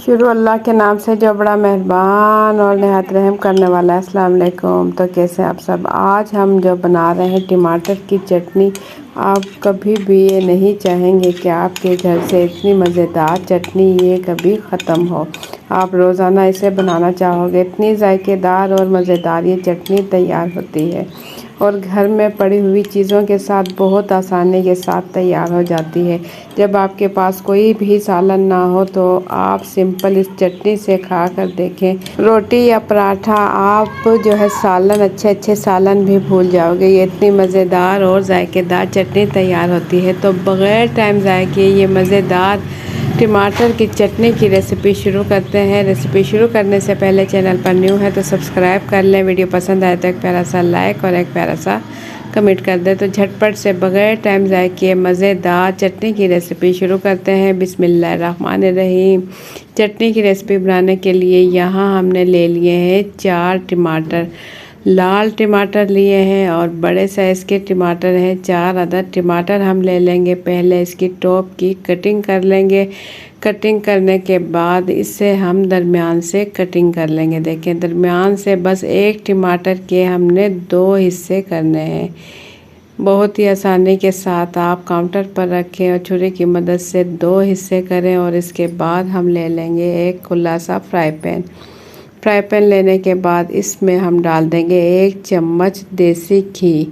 शुरू अल्लाह के नाम से जो बड़ा मेहरबान और नहायत रहम करने वाला है। अस्सलाम वालेकुम। तो कैसे आप सब। आज हम जो बना रहे हैं टमाटर की चटनी। आप कभी भी ये नहीं चाहेंगे कि आपके घर से इतनी मज़ेदार चटनी ये कभी ख़त्म हो। आप रोज़ाना इसे बनाना चाहोगे। इतनी जायकेदार और मज़ेदार ये चटनी तैयार होती है और घर में पड़ी हुई चीज़ों के साथ बहुत आसानी के साथ तैयार हो जाती है। जब आपके पास कोई भी सालन ना हो तो आप सिंपल इस चटनी से खा कर देखें। रोटी या पराठा आप जो है सालन अच्छे सालन भी भूल जाओगे। ये इतनी मज़ेदार और जायकेदार चटनी तैयार होती है। तो बग़ैर टाइम ज़ाय किए ये मज़ेदार टमाटर की चटनी की रेसिपी शुरू करते हैं। रेसिपी शुरू करने से पहले चैनल पर न्यू है तो सब्सक्राइब कर लें। वीडियो पसंद आए तो एक प्यारा सा लाइक और एक प्यारा सा कमेंट कर दें। तो झटपट से बग़ैर टाइम ज़ाय किए मज़ेदार चटनी की रेसिपी शुरू करते हैं। बिस्मिल्लाहिर्रहमानिर्रहीम। चटनी की रेसिपी बनाने के लिए यहाँ हमने ले लिए हैं 4 टमाटर। लाल टमाटर लिए हैं और बड़े साइज़ के टमाटर हैं। 4 अदद टमाटर हम ले लेंगे। पहले इसकी टॉप की कटिंग कर लेंगे। कटिंग करने के बाद इसे हम दरमियान से कटिंग कर लेंगे। देखें दरमियान से बस एक टमाटर के हमने 2 हिस्से करने हैं। बहुत ही आसानी के साथ आप काउंटर पर रखें और छुरी की मदद से 2 हिस्से करें। और इसके बाद हम ले लेंगे एक खुला सा फ्राई पैन लेने के बाद इसमें हम डाल देंगे 1 चम्मच देसी घी।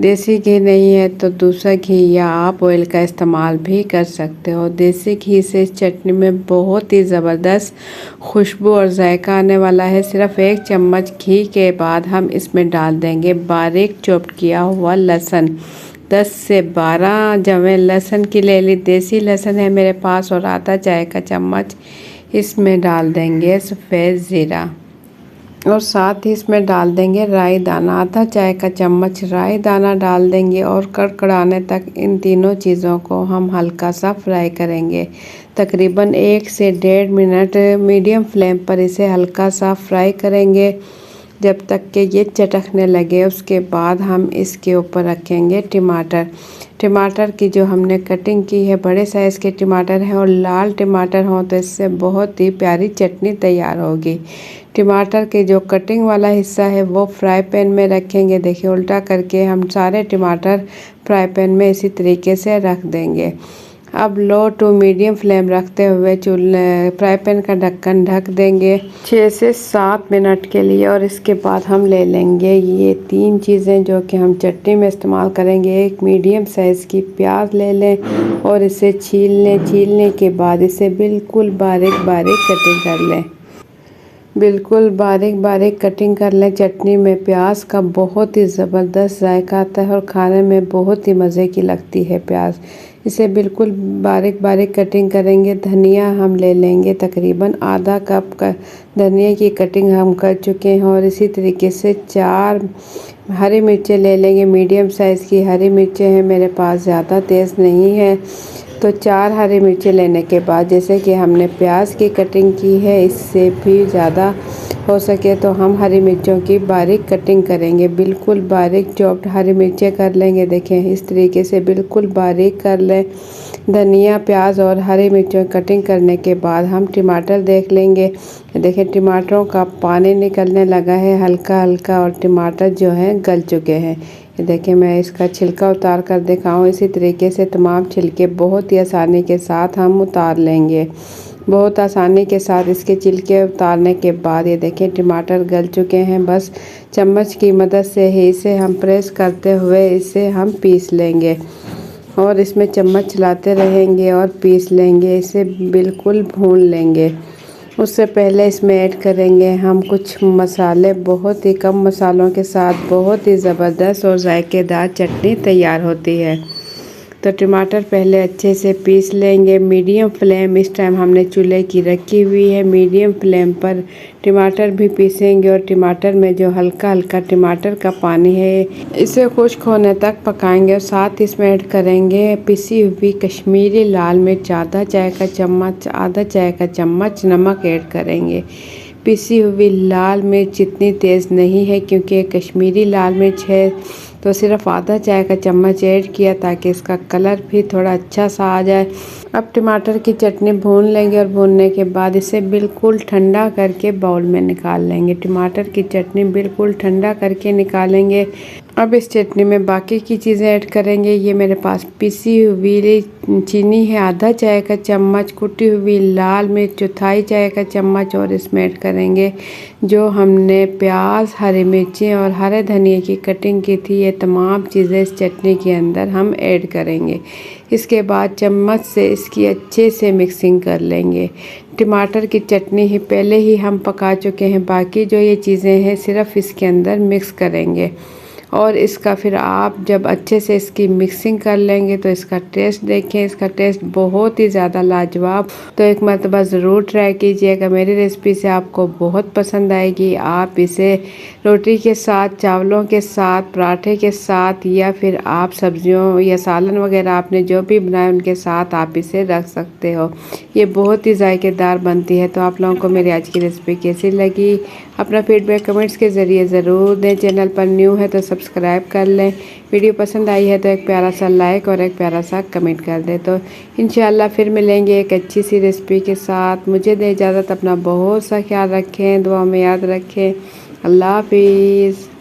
देसी घी नहीं है तो दूसरा घी या आप ऑयल का इस्तेमाल भी कर सकते हो। देसी घी से इस चटनी में बहुत ही ज़बरदस्त खुशबू और जायका आने वाला है। सिर्फ 1 चम्मच घी के बाद हम इसमें डाल देंगे बारीक चॉप्ड किया हुआ लहसुन। 10 से 12 जवें लहसुन की ले ली। देसी लहसुन है मेरे पास। और आधा चाय का चम्मच इसमें डाल देंगे सफ़ेद ज़ीरा और साथ ही इसमें डाल देंगे राई दाना। आधा चाय का चम्मच राई दाना डाल देंगे और कड़कड़ाने तक इन तीनों चीज़ों को हम हल्का सा फ्राई करेंगे। तकरीबन 1 से 1.5 मिनट मीडियम फ्लेम पर इसे हल्का सा फ्राई करेंगे जब तक कि ये चटकने लगे। उसके बाद हम इसके ऊपर रखेंगे टमाटर की जो हमने कटिंग की है। बड़े साइज़ के टमाटर हैं और लाल टमाटर हों तो इससे बहुत ही प्यारी चटनी तैयार होगी। टमाटर के जो कटिंग वाला हिस्सा है वो फ्राई पैन में रखेंगे। देखिए उल्टा करके हम सारे टमाटर फ्राई पैन में इसी तरीके से रख देंगे। अब लो टू मीडियम फ्लेम रखते हुए फ्राई पैन का ढक्कन ढक देंगे 6 से 7 मिनट के लिए। और इसके बाद हम ले लेंगे ये 3 चीज़ें जो कि हम चटनी में इस्तेमाल करेंगे। एक मीडियम साइज़ की प्याज ले लें और इसे छील लें। छीलने के बाद इसे बिल्कुल बारीक कटिंग कर लें। बिल्कुल बारीक कटिंग कर लें। चटनी में प्याज का बहुत ही ज़बरदस्त जायका आता है और खाने में बहुत ही मज़े की लगती है प्याज। इसे बिल्कुल बारीक कटिंग करेंगे। धनिया हम ले लेंगे तकरीबन आधा कप का धनिया की कटिंग हम कर चुके हैं। और इसी तरीके से 4 हरी मिर्चें ले लेंगे। मीडियम साइज़ की हरी मिर्चें हैं मेरे पास, ज़्यादा तेज़ नहीं है। तो 4 हरी मिर्चें लेने के बाद जैसे कि हमने प्याज की कटिंग की है इससे भी ज़्यादा हो सके तो हम हरी मिर्चों की बारीक कटिंग करेंगे। बिल्कुल बारीक चॉप्ड हरी मिर्चें कर लेंगे। देखें इस तरीके से बिल्कुल बारीक कर लें। धनिया प्याज और हरी मिर्चों कटिंग करने के बाद हम टमाटर देख लेंगे। देखें टमाटरों का पानी निकलने लगा है हल्का और टमाटर जो हैं गल चुके हैं। देखिए मैं इसका छिलका उतार कर दिखाऊं। इसी तरीके से तमाम छिलके बहुत ही आसानी के साथ हम उतार लेंगे। बहुत आसानी के साथ इसके छिलके उतारने के बाद ये देखें टमाटर गल चुके हैं। बस चम्मच की मदद से ही इसे हम प्रेस करते हुए इसे हम पीस लेंगे और इसमें चम्मच चलाते रहेंगे और पीस लेंगे। इसे बिल्कुल भून लेंगे। उससे पहले इसमें ऐड करेंगे हम कुछ मसाले। बहुत ही कम मसालों के साथ बहुत ही ज़बरदस्त और जायकेदार चटनी तैयार होती है। तो टमाटर पहले अच्छे से पीस लेंगे। मीडियम फ्लेम इस टाइम हमने चूल्हे की रखी हुई है। मीडियम फ्लेम पर टमाटर भी पीसेंगे और टमाटर में जो हल्का टमाटर का पानी है इसे खुश्क होने तक पकाएंगे। और साथ ही इसमें ऐड करेंगे पिसी हुई कश्मीरी लाल मिर्च आधा चाय का चम्मच नमक ऐड करेंगे। पिसी हुई लाल मिर्च इतनी तेज़ नहीं है क्योंकि कश्मीरी लाल मिर्च है तो सिर्फ आधा चाय का चम्मच ऐड किया ताकि इसका कलर भी थोड़ा अच्छा सा आ जाए। अब टमाटर की चटनी भून लेंगे और भूनने के बाद इसे बिल्कुल ठंडा करके बाउल में निकाल लेंगे। टमाटर की चटनी बिल्कुल ठंडा करके निकालेंगे। अब इस चटनी में बाकी की चीज़ें ऐड करेंगे। ये मेरे पास पिसी हुई चीनी है आधा चाय का चम्मच, कुटी हुई लाल मिर्च चौथाई चाय का चम्मच और इसमें ऐड करेंगे जो हमने प्याज, हरी मिर्ची और हरे धनिए की कटिंग की थी। ये तमाम चीज़ें इस चटनी के अंदर हम ऐड करेंगे। इसके बाद चम्मच से इसकी अच्छे से मिक्सिंग कर लेंगे। टमाटर की चटनी ही पहले ही हम पका चुके हैं, बाकी जो ये चीज़ें हैं सिर्फ इसके अंदर मिक्स करेंगे और इसका फिर आप जब अच्छे से इसकी मिक्सिंग कर लेंगे तो इसका टेस्ट देखें, इसका टेस्ट बहुत ही ज़्यादा लाजवाब। तो एक मरतबा ज़रूर ट्राई कीजिएगा, मेरी रेसिपी से आपको बहुत पसंद आएगी। आप इसे रोटी के साथ, चावलों के साथ, पराठे के साथ या फिर आप सब्जियों या सालन वगैरह आपने जो भी बनाए उनके साथ आप इसे रख सकते हो। ये बहुत ही जायकेदार बनती है। तो आप लोगों को मेरी आज की रेसिपी कैसी लगी अपना फीडबैक कमेंट्स के ज़रिए ज़रूर दें। चैनल पर न्यू है तो सब्सक्राइब कर लें। वीडियो पसंद आई है तो एक प्यारा सा लाइक और एक प्यारा सा कमेंट कर दें। तो इंशाल्लाह फिर मिलेंगे एक अच्छी सी रेसिपी के साथ। मुझे दें इजाज़त, अपना बहुत सा ख्याल रखें, दुआ में याद रखें। अल्लाह हाफिज़।